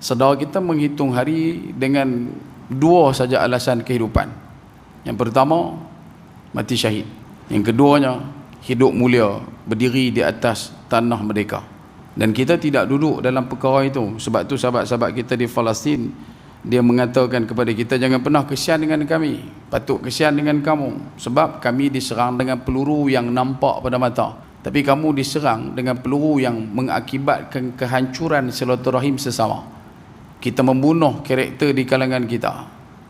Saudara kita menghitung hari dengan dua saja alasan kehidupan. Yang pertama, mati syahid. Yang keduanya, hidup mulia, berdiri di atas tanah merdeka. Dan kita tidak duduk dalam perkara itu. Sebab tu sahabat-sahabat kita di Palestin, dia mengatakan kepada kita, jangan pernah kesian dengan kami, patut kesian dengan kamu, sebab kami diserang dengan peluru yang nampak pada mata, tapi kamu diserang dengan peluru yang mengakibatkan kehancuran silaturahim sesama. Kita membunuh karakter di kalangan kita.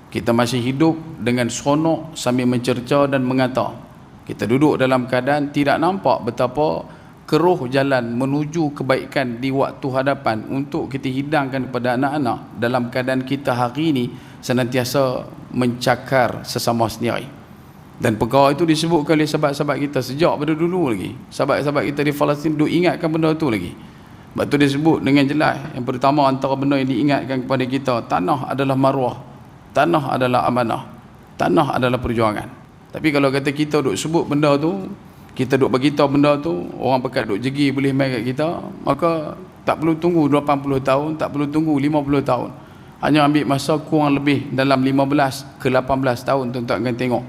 Kita masih hidup dengan seronok sambil mencerca dan mengata. Kita duduk dalam keadaan tidak nampak betapa keruh jalan menuju kebaikan di waktu hadapan untuk kita hidangkan kepada anak-anak dalam keadaan kita hari ini senantiasa mencakar sesama sendiri. Dan perkara itu disebutkan oleh sahabat-sahabat kita sejak pada dulu lagi. Sahabat-sahabat kita di Palestin duk ingatkan benda itu lagi. Sebab tu disebut dengan jelas. Yang pertama antara benda yang diingatkan kepada kita, tanah adalah maruah, tanah adalah amanah, tanah adalah perjuangan. Tapi kalau kata kita duk sebut benda tu, kita duk beritahu benda tu, orang pekat duk jegi boleh main kat kita, maka tak perlu tunggu 80 tahun, tak perlu tunggu 50 tahun. Hanya ambil masa kurang lebih dalam 15 ke 18 tahun tuan-tuan akan tengok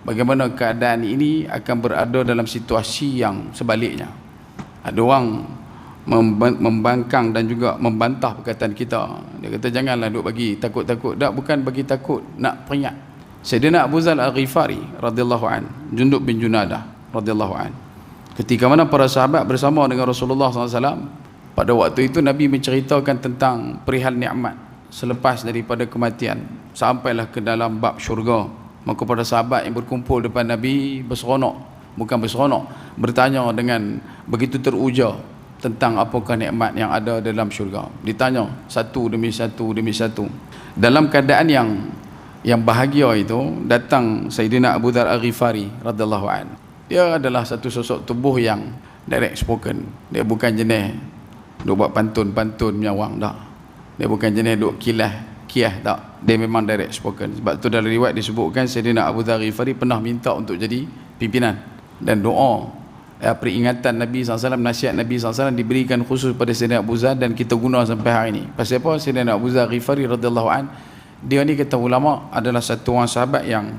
bagaimana keadaan ini akan berada dalam situasi yang sebaliknya. Ada orang membangkang dan juga membantah perkataan kita. Dia kata janganlah duk bagi takut-takut. Tak, bukan bagi takut, nak peringat. Sayyidina Abu Dzar Al-Ghifari radhiyallahu an, Jundub bin Junadah radhiyallahu an, ketika mana para sahabat bersama dengan Rasulullah SAW, pada waktu itu Nabi menceritakan tentang perihal nikmat selepas daripada kematian sampailah ke dalam bab syurga. Maka para sahabat yang berkumpul depan Nabi berseronok, bukan berseronok, bertanya dengan begitu teruja tentang apakah nikmat yang ada dalam syurga. Ditanya satu demi satu demi satu. Dalam keadaan yang bahagia itu, datang Sayyidina Abu Dzar Al-Ghifari radhiyallahu anhu. Dia adalah satu sosok tubuh yang direct spoken. Dia bukan jenis duk buat pantun-pantun menyawang, tak. Dia bukan jenis duk kiah, tak. Dia memang direct spoken. Sebab tu dalam riwayat disebutkan Sayyidina Abu Dzar Al-Ghifari pernah minta untuk jadi pimpinan. Dan doa peringatan Nabi SAW, nasihat Nabi SAW diberikan khusus pada Sayyidina Abu Dzar, dan kita guna sampai hari ini. Pasal apa? Sayyidina Abu Dzar Al-Ghifari radhiyallahu an, dia ni kata ulama adalah satu orang sahabat yang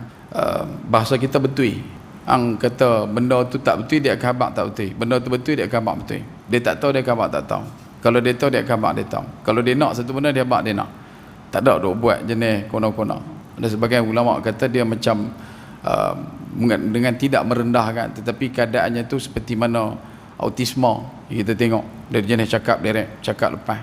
bahasa kita betul. Ang kata benda tu tak betul, dia khabar tak betul. Benda tu betul, dia khabar betul. Dia tak tahu, dia khabar tak tahu. Kalau dia tahu, dia khabar dia tahu. Kalau dia nak satu benda, dia khabar dia nak. Tak ada duk buat jenis kono-kono. Ada sebagian ulama kata dia macam dengan tidak merendahkan, tetapi keadaannya tu seperti mana autisme. Kita tengok dia jenis cakap direct, cakap lepas.